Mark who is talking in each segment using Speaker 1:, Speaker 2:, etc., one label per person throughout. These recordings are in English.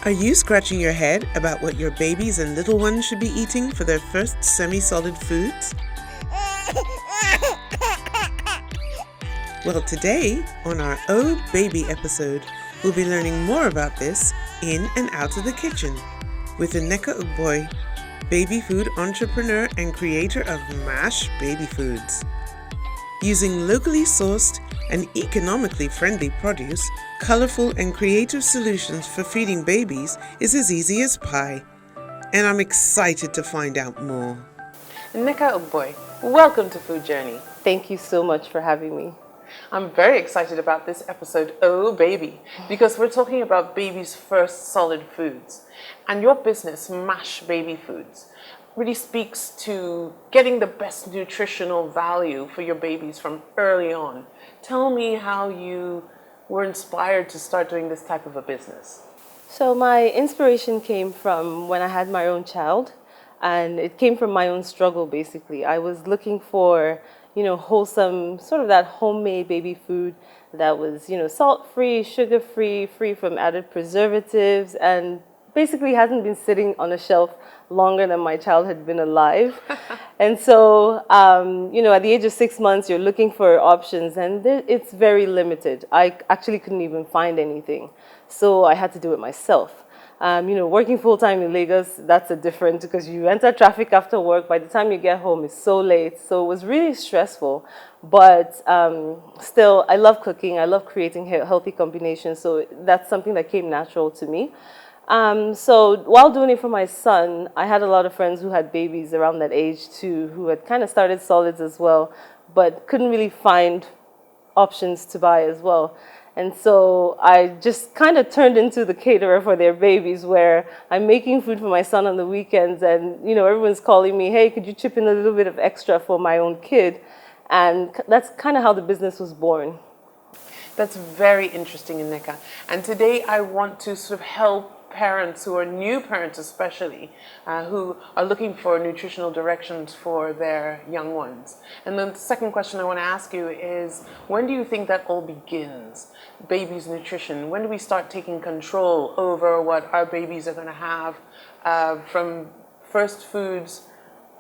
Speaker 1: Are you scratching your head about what your babies and little ones should be eating for their first semi-solid foods? Well, today, on our Oh Baby episode, we'll be learning more about this in and out of the kitchen with Nneka Ugboy, baby food entrepreneur and creator of MASH Baby Foods. Using locally sourced and economically friendly produce, colorful and creative solutions for feeding babies is as easy as pie. And I'm excited to find out more.
Speaker 2: Nneka Ugboy, welcome to Food Journey.
Speaker 3: Thank you so much for having me.
Speaker 2: I'm very excited about this episode, Oh Baby, because we're talking about babies' first solid foods. And your business, MASH Baby Foods, really speaks to getting the best nutritional value for your babies from early on. Tell me how you were inspired to start doing this type of a business.
Speaker 3: So my inspiration came from when I had my own child, and it came from my own struggle basically. I was looking for, wholesome, sort of that homemade baby food that was, salt-free, sugar-free, free from added preservatives, and basically hasn't been sitting on a shelf longer than my child had been alive. And so, at the age of 6 months, you're looking for options, and it's very limited. I actually couldn't even find anything. So I had to do it myself. Working full-time in Lagos, that's a different, because you enter traffic after work. By the time you get home, it's so late. So it was really stressful. But still, I love cooking. I love creating healthy combinations. So that's something that came natural to me. So while doing it for my son, I had a lot of friends who had babies around that age too, who had kind of started solids as well, but couldn't really find options to buy as well. And so I just kind of turned into the caterer for their babies, where I'm making food for my son on the weekends, and everyone's calling me, hey, could you chip in a little bit of extra for my own kid? And that's kind of how the business was born.
Speaker 2: That's very interesting, Nneka. And today I want to sort of help parents who are new parents especially, who are looking for nutritional directions for their young ones. And then the second question I want to ask you is, when do you think that all begins? Babies' nutrition. When do we start taking control over what our babies are going to have from first foods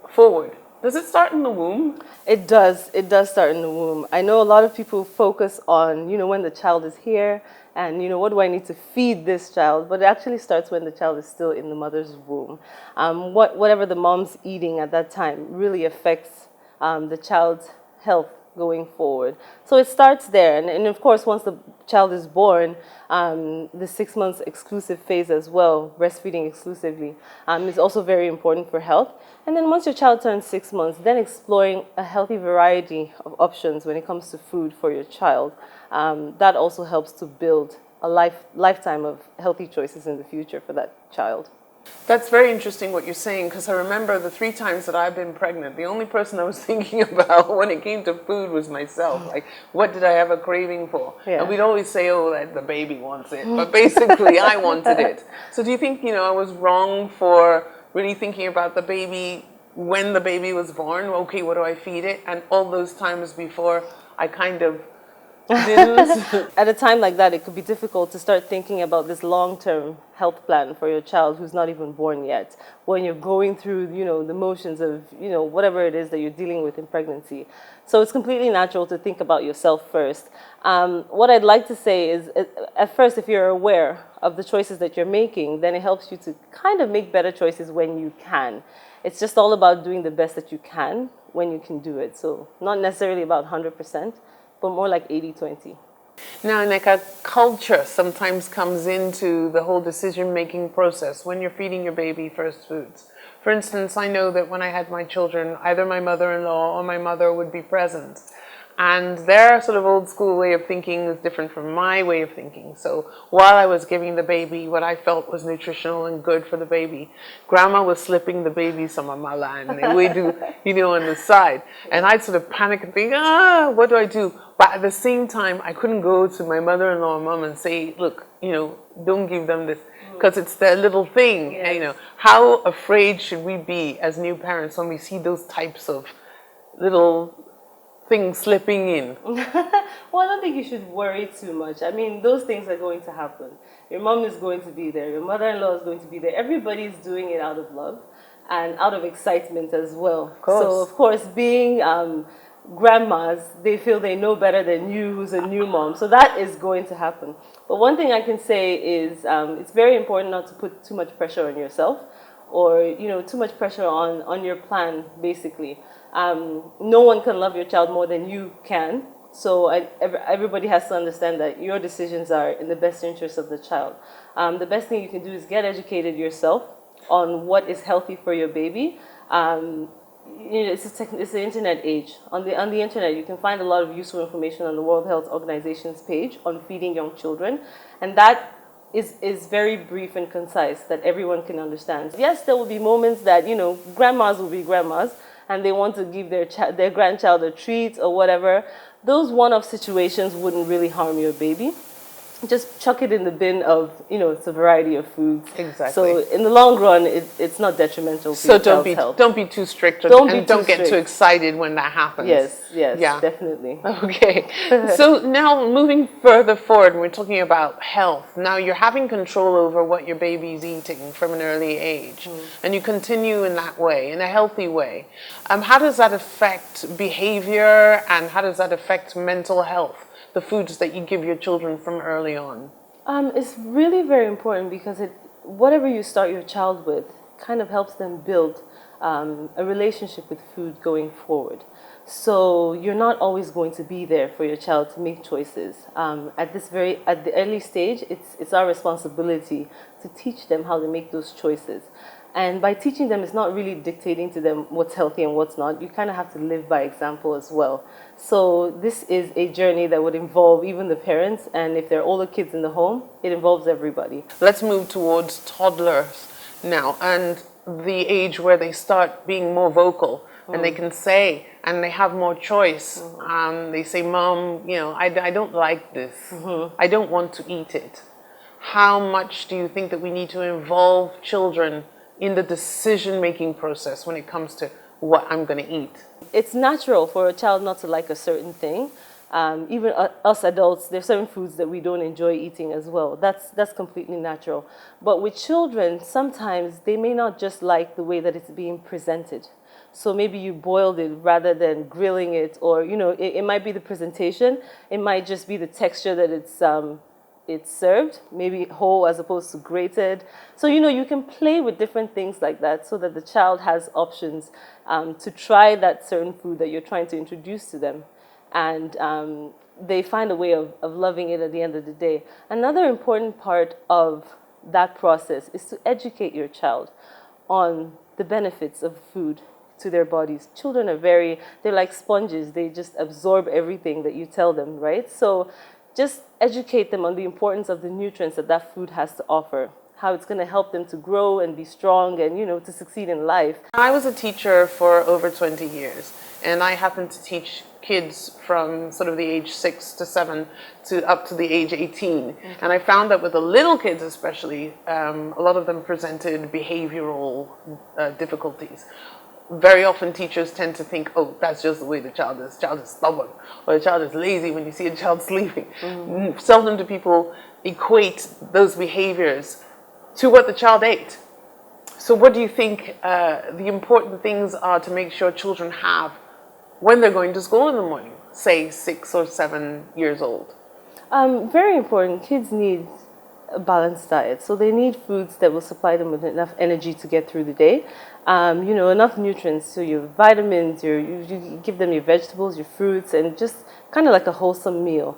Speaker 2: forward? Does it start in the womb?
Speaker 3: It does. It does start in the womb. I know a lot of people focus on, when the child is here and, what do I need to feed this child? But it actually starts when the child is still in the mother's womb. Whatever the mom's eating at that time really affects the child's health going forward. So it starts there. And of course, once the child is born, the 6 months exclusive phase as well, breastfeeding exclusively, is also very important for health. And then once your child turns 6 months, then exploring a healthy variety of options when it comes to food for your child. That also helps to build a lifetime of healthy choices in the future for that child.
Speaker 2: That's very interesting what you're saying, because I remember the 3 times that I've been pregnant, the only person I was thinking about when it came to food was myself. Like, what did I have a craving for?
Speaker 3: Yeah.
Speaker 2: And we'd always say, oh, that the baby wants it. But basically, I wanted it. So do you think, I was wrong for really thinking about the baby when the baby was born? Okay, what do I feed it? And all those times before, I kind of didn't.
Speaker 3: At a time like that, it could be difficult to start thinking about this long-term health plan for your child who's not even born yet, when you're going through, the motions of, whatever it is that you're dealing with in pregnancy. So it's completely natural to think about yourself first. What I'd like to say is, at first, if you're aware of the choices that you're making, then it helps you to kind of make better choices when you can. It's just all about doing the best that you can when you can do it. So not necessarily about 100%. But more like 80-20.
Speaker 2: Now, Nneka, culture sometimes comes into the whole decision-making process when you're feeding your baby first foods. For instance, I know that when I had my children, either my mother-in-law or my mother would be present. And their sort of old school way of thinking is different from my way of thinking. So while I was giving the baby what I felt was nutritional and good for the baby, Grandma was slipping the baby some amala and we do, on the side. And I'd sort of panic and think, what do I do? But at the same time, I couldn't go to my mother-in-law or mom and say, look, don't give them this, because it's their little thing. Yes. How afraid should we be as new parents when we see those types of little things slipping in?
Speaker 3: Well, I don't think you should worry too much. I mean, those things are going to happen. Your mom is going to be there. Your mother-in-law is going to be there. Everybody's doing it out of love and out of excitement as well. So, of course, being grandmas, they feel they know better than you, who's a new mom. So that is going to happen. But one thing I can say is it's very important not to put too much pressure on yourself, or too much pressure on your plan, basically. No one can love your child more than you can. So everybody has to understand that your decisions are in the best interest of the child. The best thing you can do is get educated yourself on what is healthy for your baby. It's the internet age. On the internet, you can find a lot of useful information on the World Health Organization's page on feeding young children, and that is very brief and concise that everyone can understand. Yes, there will be moments that grandmas will be grandmas and they want to give their grandchild a treat or whatever. Those one-off situations wouldn't really harm your baby. Just chuck it in the bin of, it's a variety of foods.
Speaker 2: Exactly.
Speaker 3: So in the long run, it's not detrimental to your child's health.
Speaker 2: Don't be too strict,
Speaker 3: Don't
Speaker 2: get too excited when that happens.
Speaker 3: Yes, yeah. Definitely.
Speaker 2: Okay. So now moving further forward, we're talking about health. Now you're having control over what your baby's eating from an early age, and you continue in that way, in a healthy way. How does that affect behavior, and how does that affect mental health? The foods that you give your children from early on?
Speaker 3: It's really very important because whatever you start your child with kind of helps them build a relationship with food going forward. So you're not always going to be there for your child to make choices. At the early stage, it's our responsibility to teach them how to make those choices. And by teaching them, it's not really dictating to them what's healthy and what's not. You kind of have to live by example as well. So this is a journey that would involve even the parents, and if there are older kids in the home, it involves everybody.
Speaker 2: Let's move towards toddlers now, and the age where they start being more vocal, and they can say, and they have more choice. They say, Mom, I don't like this. I don't want to eat it. How much do you think that we need to involve children in the decision-making process when it comes to what I'm going to eat?
Speaker 3: It's natural for a child not to like a certain thing. Even us adults, there's certain foods that we don't enjoy eating as well. That's completely natural. But with children, sometimes they may not just like the way that it's being presented. So maybe you boiled it rather than grilling it, or it might be the presentation. It might just be the texture that it's served, maybe whole as opposed to grated. So, you can play with different things like that so that the child has options to try that certain food that you're trying to introduce to them. And they find a way of loving it at the end of the day. Another important part of that process is to educate your child on the benefits of food to their bodies. Children they're like sponges. They just absorb everything that you tell them, right? So just educate them on the importance of the nutrients that food has to offer, how it's going to help them to grow and be strong and, to succeed in life.
Speaker 2: I was a teacher for over 20 years, and I happened to teach kids from sort of the age 6 to 7 to up to the age 18. And I found that with the little kids especially, a lot of them presented behavioral difficulties. Very often teachers tend to think, oh, that's just the way the child is. The child is stubborn, or the child is lazy when you see a child sleeping. Seldom do people equate those behaviors to what the child ate. So what do you think the important things are to make sure children have when they're going to school in the morning, say 6 or 7 years old?
Speaker 3: Very important. Kids need a balanced diet. So they need foods that will supply them with enough energy to get through the day. Enough nutrients, so your vitamins, you give them your vegetables, your fruits, and just kind of like a wholesome meal.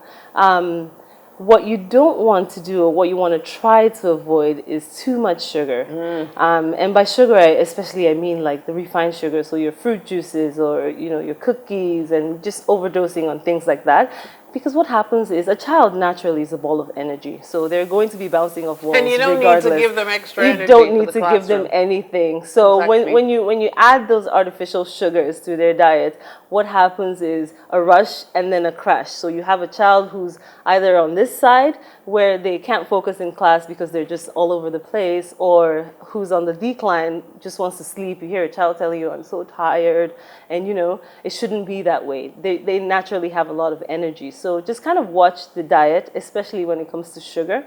Speaker 3: What you don't want to do, or what you want to try to avoid, is too much sugar. And by sugar, I mean like the refined sugar, so your fruit juices or your cookies, and just overdosing on things like that. Because what happens is a child naturally is a ball of energy. So they're going to be bouncing off walls
Speaker 2: And you don't
Speaker 3: regardless.
Speaker 2: need to give them extra
Speaker 3: You
Speaker 2: energy
Speaker 3: don't
Speaker 2: for
Speaker 3: need
Speaker 2: the
Speaker 3: to give them
Speaker 2: classroom.
Speaker 3: anything. So
Speaker 2: Exactly.
Speaker 3: when you add those artificial sugars to their diet, what happens is a rush and then a crash. So you have a child who's either on this side where they can't focus in class because they're just all over the place, or who's on the decline, just wants to sleep. You hear a child telling you, I'm so tired. And you know, it shouldn't be that way. They naturally have a lot of energy. So just kind of watch the diet, especially when it comes to sugar,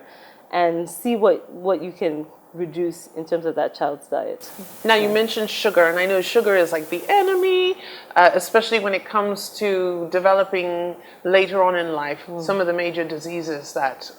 Speaker 3: and see what you can reduce in terms of that child's diet.
Speaker 2: Now, you mentioned sugar, and I know sugar is like the enemy, especially when it comes to developing later on in life some of the major diseases that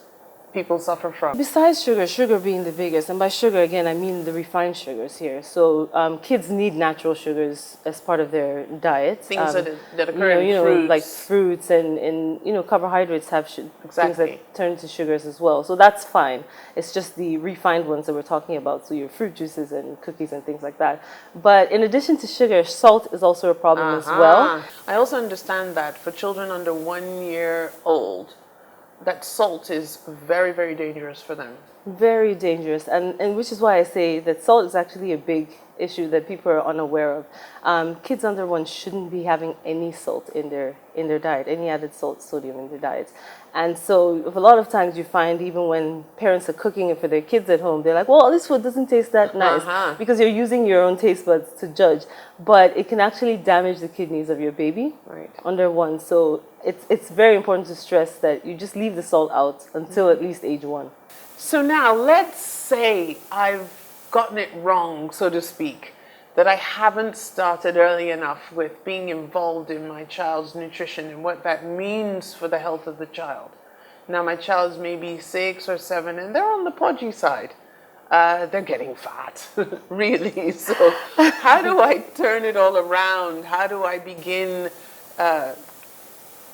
Speaker 2: people suffer from.
Speaker 3: Besides sugar, sugar being the biggest, and by sugar again I mean the refined sugars here. So kids need natural sugars as part of their diet.
Speaker 2: Things that occur in fruits.
Speaker 3: Like fruits and carbohydrates have things
Speaker 2: Exactly.
Speaker 3: that turn to sugars as well. So that's fine. It's just the refined ones that we're talking about. So your fruit juices and cookies and things like that. But in addition to sugar, salt is also a problem as well.
Speaker 2: I also understand that for children under 1 year old, that salt is very, very dangerous for them.
Speaker 3: Very dangerous, and which is why I say that salt is actually a big issue that people are unaware of. Kids under 1 shouldn't be having any salt in their diet, any added sodium in their diets. And so a lot of times you find, even when parents are cooking it for their kids at home, they're like, well, this food doesn't taste that nice, because you're using your own taste buds to judge. But it can actually damage the kidneys of your baby under 1. So it's very important to stress that you just leave the salt out until at least age 1.
Speaker 2: So now, let's say I've gotten it wrong, so to speak, that I haven't started early enough with being involved in my child's nutrition and what that means for the health of the child. Now, my child's maybe 6 or 7, and they're on the podgy side. They're getting fat, really. So how do I turn it all around? How do I begin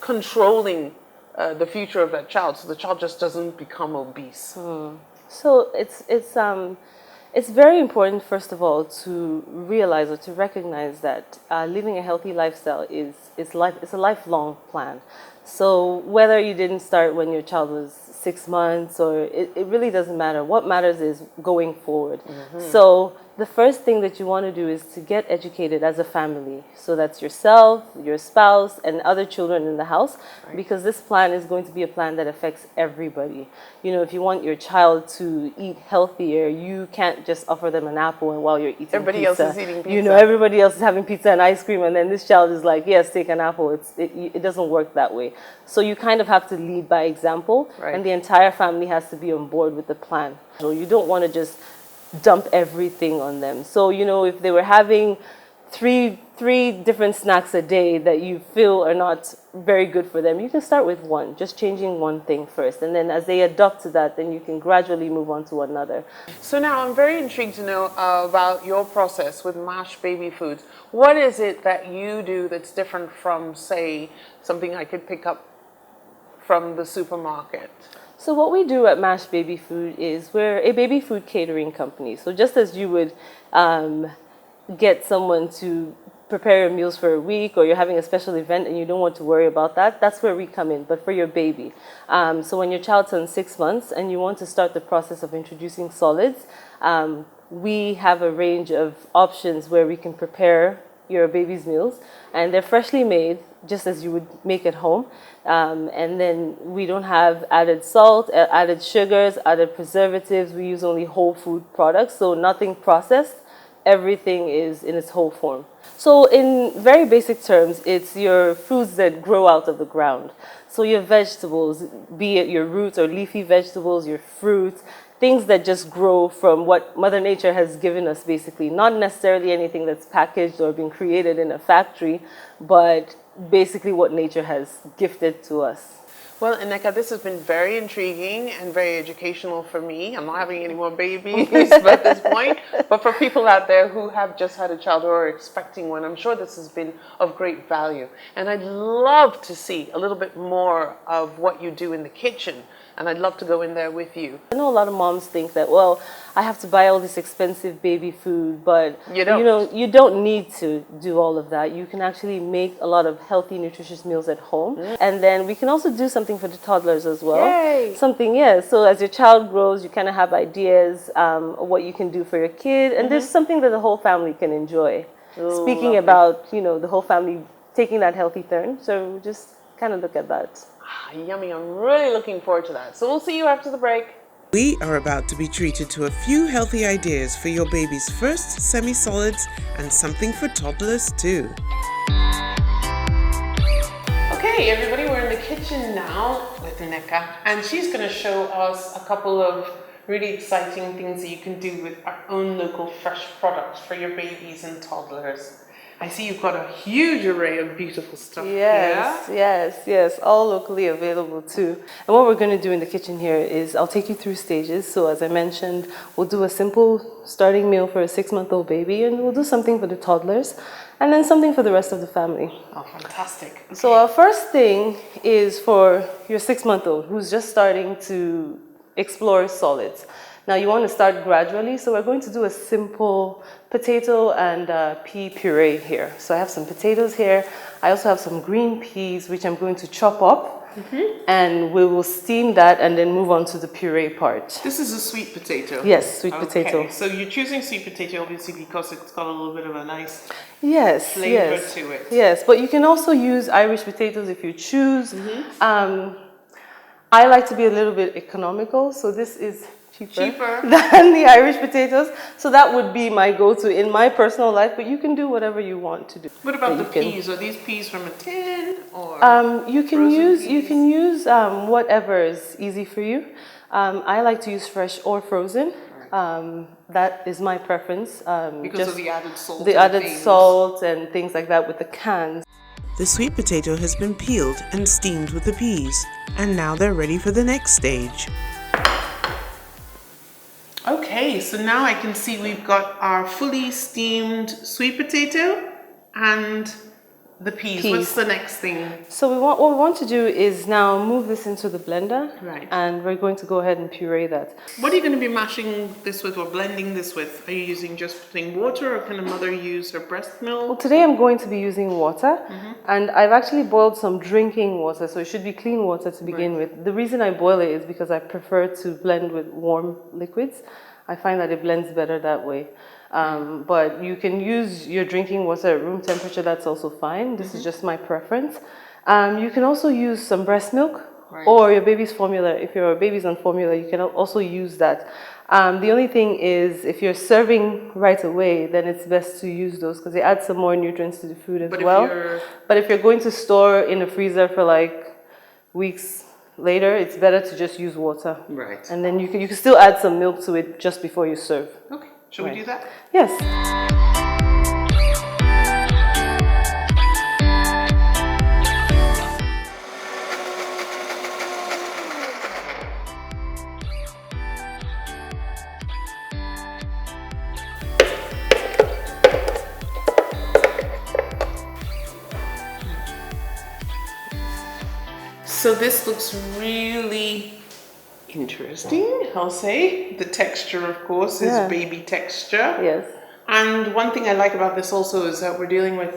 Speaker 2: controlling the future of that child, so the child just doesn't become obese?
Speaker 3: So it's very important, first of all, to realize or to recognize that living a healthy lifestyle is a lifelong plan. So whether you didn't start when your child was 6 months, or it really doesn't matter. What matters is going forward. So the first thing that you want to do is to get educated as a family. So that's yourself, your spouse, and other children in the house, because this plan is going to be a plan that affects everybody. You know, if you want your child to eat healthier, you can't just offer them an apple and while you're eating
Speaker 2: Everybody
Speaker 3: pizza.
Speaker 2: else is eating pizza.
Speaker 3: You know, everybody else is having pizza and ice cream, and then this child is like, yes, take an apple. It doesn't work that way. So you kind of have to lead by example, and the entire family has to be on board with the plan. So you don't want to just dump everything on them. So, you know, if they were having three different snacks a day that you feel are not very good for them, you can start with one, just changing one thing first. And then as they adapt to that, then you can gradually move on to another.
Speaker 2: So now I'm very intrigued to know about your process with MASH baby foods. What is it that you do that's different from, say, something I could pick up from the supermarket?
Speaker 3: So what we do at MASH Baby Food is we're a baby food catering company. So just as you would get someone to prepare your meals for a week, or you're having a special event and you don't want to worry about that, that's where we come in, but for your baby. So when your child turns 6 months and you want to start the process of introducing solids, we have a range of options where we can prepare your baby's meals, and they're freshly made just as you would make at home. And then we don't have added salt, added sugars, added preservatives. We use only whole food products, so nothing processed. Everything is in its whole form. So in very basic terms, it's your foods that grow out of the ground. So your vegetables, be it your roots or leafy vegetables, your fruits, things that just grow from what Mother Nature has given us, basically. Not necessarily anything that's packaged or been created in a factory, but basically what nature has gifted to us.
Speaker 2: Well, Nneka, this has been very intriguing and very educational for me. I'm not having any more babies at this point, but for people out there who have just had a child or are expecting one, I'm sure this has been of great value. And I'd love to see a little bit more of what you do in the kitchen and I'd love to go in there with you.
Speaker 3: I know a lot of moms think that, well, I have to buy all this expensive baby food, but
Speaker 2: You don't.
Speaker 3: know, you don't need to do all of that. You can actually make a lot of healthy, nutritious meals at home. And then we can also do something for the toddlers as well.
Speaker 2: Yay!
Speaker 3: Something, yeah. So as your child grows, you kind of have ideas of what you can do for your kid, and there's something that the whole family can enjoy. Speaking
Speaker 2: Lovely.
Speaker 3: about, you know, the whole family taking that healthy turn, so just kind of look at that.
Speaker 2: Yummy, I'm really looking forward to that. So we'll see you after the break.
Speaker 1: We are about to be treated to a few healthy ideas for your baby's first semi-solids and something for toddlers too.
Speaker 2: Okay, everybody, we're in the kitchen now with Nneka, and she's going to show us a couple of really exciting things that you can do with our own local fresh products for your babies and toddlers. I see you've got a huge array of beautiful stuff
Speaker 3: Yes, all locally available too. And what we're going to do in the kitchen here is I'll take you through stages. So as I mentioned, we'll do a simple starting meal for a 6-month-old baby, and we'll do something for the toddlers, and then something for the rest of the family.
Speaker 2: Oh, fantastic. Okay.
Speaker 3: So our first thing is for your 6-month-old who's just starting to explore solids. Now you want to start gradually, so we're going to do a simple potato and pea puree here. So I have some potatoes here. I also have some green peas, which I'm going to chop up, and we will steam that and then move on to the puree part.
Speaker 2: This is a sweet potato.
Speaker 3: Yes, sweet potato.
Speaker 2: So you're choosing sweet potato obviously because it's got a little bit of a nice
Speaker 3: Yes,
Speaker 2: flavor
Speaker 3: yes,
Speaker 2: to it.
Speaker 3: yes. But you can also use Irish potatoes if you choose. I like to be a little bit economical, so this is cheaper than the Irish potatoes. So that would be my go-to in my personal life, but you can do whatever you want to do.
Speaker 2: What about the peas? Are these peas from a tin or
Speaker 3: you can use whatever is easy for you. I like to use fresh or frozen. That is my preference.
Speaker 2: Because of the added salt.
Speaker 3: The added salt and things like that with the cans.
Speaker 1: The sweet potato has been peeled and steamed with the peas, and now they're ready for the next stage.
Speaker 2: Okay, so now I can see we've got our fully steamed sweet potato and the peas. What's the next thing?
Speaker 3: So what we want to do is now move this into the blender.
Speaker 2: Right.
Speaker 3: And we're going to go ahead and puree that.
Speaker 2: What are you going to be mashing this with or blending this with? Are you using just plain water, or can a mother use her breast milk?
Speaker 3: Well, today I'm going to be using water, and I've actually boiled some drinking water, so it should be clean water to begin with. The reason I boil it is because I prefer to blend with warm liquids. I find that it blends better that way. But you can use your drinking water at room temperature, that's also fine. This is just my preference. You can also use some breast milk or your baby's formula. If your baby's on formula, you can also use that. The only thing is, if you're serving right away, then it's best to use those because they add some more nutrients to the food as well. But if you're going to store in a freezer for like weeks later, it's better to just use water.
Speaker 2: Right.
Speaker 3: And then you can still add some milk to it just before you serve.
Speaker 2: Okay. Shall we do that?
Speaker 3: Yes.
Speaker 2: So this looks really interesting, I'll say. The texture, of course, is baby texture.
Speaker 3: Yes.
Speaker 2: And one thing I like about this also is that we're dealing with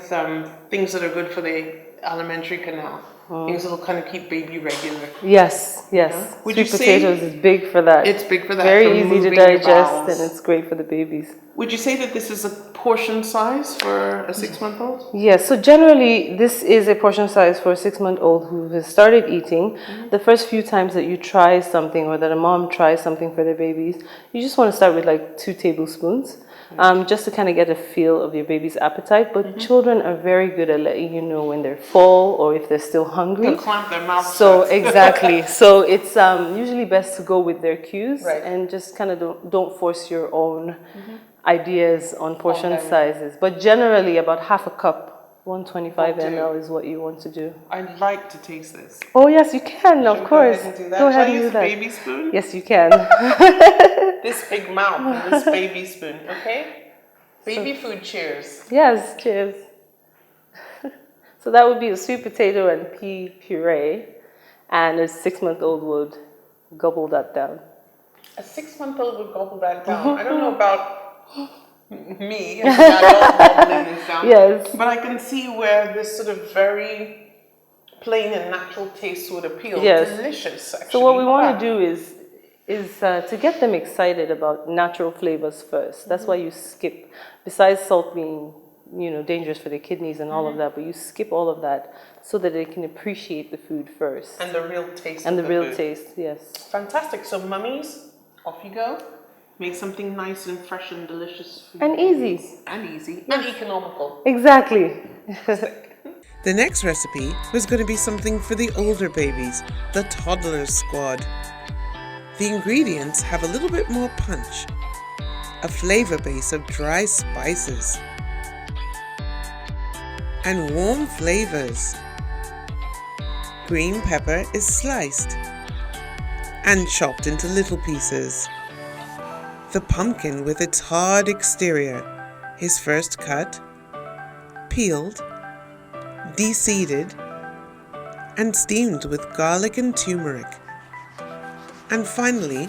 Speaker 2: things that are good for the alimentary canal. Things that will kind of keep baby regular.
Speaker 3: Yes, yes.
Speaker 2: Yeah. Would
Speaker 3: Sweet
Speaker 2: you
Speaker 3: potatoes
Speaker 2: say
Speaker 3: is big for that.
Speaker 2: It's big for that.
Speaker 3: Very easy to digest, and it's great for the babies.
Speaker 2: Would you say that this is a portion size for a 6-month-old?
Speaker 3: Yes, so generally this is a portion size for a 6-month-old who has started eating. The first few times that you try something or that a mom tries something for their babies, you just want to start with like 2 tablespoons. Just to kind of get a feel of your baby's appetite. But children are very good at letting you know when they're full or if they're still hungry.
Speaker 2: They'll clamp their mouth
Speaker 3: So
Speaker 2: shut.
Speaker 3: exactly. So it's usually best to go with their cues
Speaker 2: Right.
Speaker 3: and just kind of don't force your own ideas on portion sizes. But generally about half a cup, 125 ml is what you want to do.
Speaker 2: I'd like to taste this.
Speaker 3: Oh yes, you can, of course.
Speaker 2: Go ahead
Speaker 3: and do that.
Speaker 2: Baby spoon?
Speaker 3: Yes, you can.
Speaker 2: This big mouth and this baby spoon, okay? Baby food, cheers.
Speaker 3: Yes, cheers. So that would be a sweet potato and pea puree, and a 6-month-old would gobble that down.
Speaker 2: A 6-month-old would gobble that down. I don't know about me as an adult gobbling this down.
Speaker 3: Yes.
Speaker 2: But I can see where this sort of very plain and natural taste would appeal.
Speaker 3: Yes.
Speaker 2: Delicious, actually.
Speaker 3: So what we want to do is to get them excited about natural flavors first. That's why you skip, besides salt being, dangerous for the kidneys and all of that, but you skip all of that so that they can appreciate the food first.
Speaker 2: And the real taste
Speaker 3: And
Speaker 2: of
Speaker 3: the real
Speaker 2: food.
Speaker 3: taste, yes.
Speaker 2: Fantastic. So mummies, off you go. Make something nice and fresh and delicious. For
Speaker 3: And
Speaker 2: your
Speaker 3: easy.
Speaker 2: babies. And easy. And economical.
Speaker 3: Exactly.
Speaker 1: The next recipe was going to be something for the older babies, the toddler squad. The ingredients have a little bit more punch, a flavor base of dry spices, and warm flavors. Green pepper is sliced and chopped into little pieces. The pumpkin with its hard exterior is first cut, peeled, de-seeded, and steamed with garlic and turmeric, and finally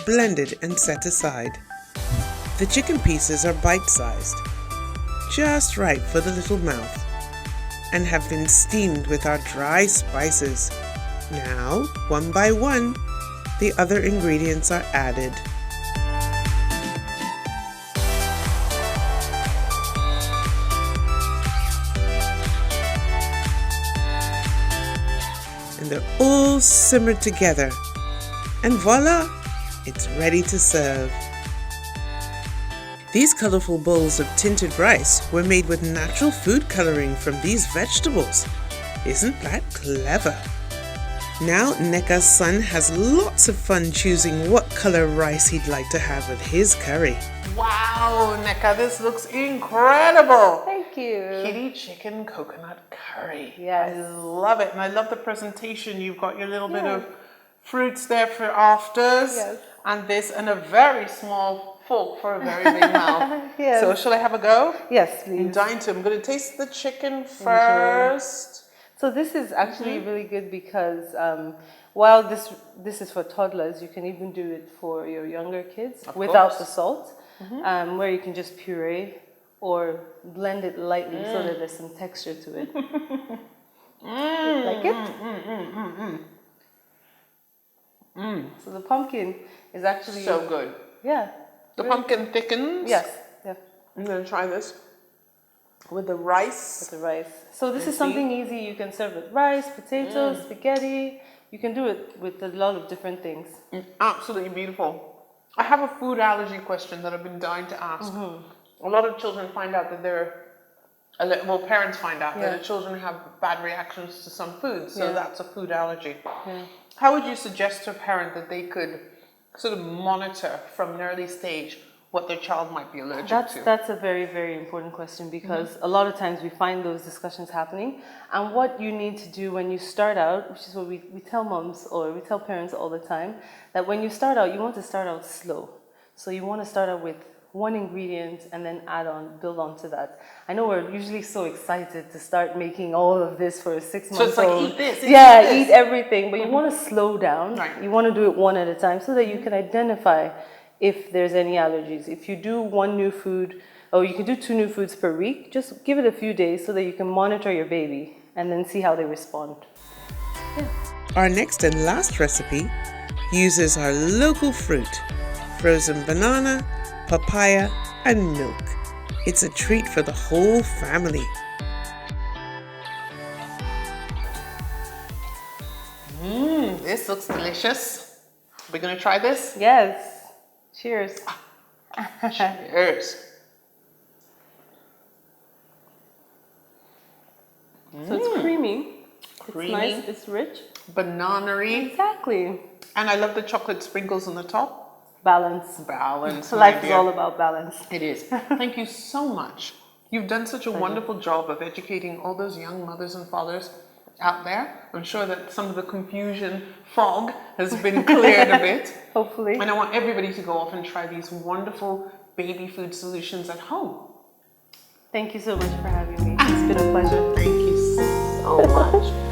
Speaker 1: blended and set aside. The chicken pieces are bite-sized, just right for the little mouth, and have been steamed with our dry spices. Now, one by one, the other ingredients are added. And they're all simmered together. And voila, it's ready to serve. These colorful bowls of tinted rice were made with natural food coloring from these vegetables. Isn't that clever? Now Nneka's son has lots of fun choosing what color rice he'd like to have with his curry.
Speaker 2: Wow, Nneka, this looks incredible.
Speaker 3: Thank you.
Speaker 2: Kitty chicken coconut curry.
Speaker 3: Yes.
Speaker 2: I love it. And I love the presentation. You've got your little bit of fruits there for afters.
Speaker 3: Yes.
Speaker 2: And this, and a very small fork for a very big mouth.
Speaker 3: Yes.
Speaker 2: So shall I have a go?
Speaker 3: Yes, please.
Speaker 2: I'm dying to. I'm going to taste the chicken first.
Speaker 3: So this is actually really good because while this is for toddlers, you can even do it for your younger kids without the salt, where you can just puree or blend it lightly so that there's some texture to it. Like it? So the pumpkin is actually
Speaker 2: So good.
Speaker 3: Yeah.
Speaker 2: The pumpkin thickens.
Speaker 3: Yes. Yeah.
Speaker 2: I'm going to try this with the rice.
Speaker 3: With the rice. So this is something easy. You can serve with rice, potatoes, spaghetti. You can do it with a lot of different things.
Speaker 2: Absolutely beautiful. I have a food allergy question that I've been dying to ask. A lot of children find out that parents find out that the children have bad reactions to some foods, so that's a food allergy.
Speaker 3: Yeah.
Speaker 2: How would you suggest to a parent that they could sort of monitor from an early stage what their child might be allergic to?
Speaker 3: That's a very, very important question because a lot of times we find those discussions happening. And what you need to do when you start out, which is what we tell moms or we tell parents all the time, that when you start out, you want to start out slow. So you want to start out with one ingredient and then build on to that. I know we're usually so excited to start making all of this for a 6-month-old.
Speaker 2: So it's like, eat this,
Speaker 3: eat everything. But you want to slow down.
Speaker 2: Right.
Speaker 3: You want to do it one at a time so that you can identify if there's any allergies. If you do one new food, or you can do 2 new foods per week, just give it a few days so that you can monitor your baby and then see how they respond.
Speaker 1: Our next and last recipe uses our local fruit, frozen banana, papaya, and milk. It's a treat for the whole family.
Speaker 2: This looks delicious. We're going to try this?
Speaker 3: Yes. Cheers.
Speaker 2: Cheers.
Speaker 3: So it's creamy.
Speaker 2: Creamy.
Speaker 3: It's nice. It's rich.
Speaker 2: Banana-y.
Speaker 3: Exactly.
Speaker 2: And I love the chocolate sprinkles on the top.
Speaker 3: Balance.
Speaker 2: Balance.
Speaker 3: Life is all about balance.
Speaker 2: It is. Thank you so much. You've done such a wonderful job of educating all those young mothers and fathers out there. I'm sure that some of the confusion fog has been cleared a bit.
Speaker 3: Hopefully.
Speaker 2: And I want everybody to go off and try these wonderful baby food solutions at home.
Speaker 3: Thank you so much for having me. It's been a pleasure.
Speaker 2: Thank you so much.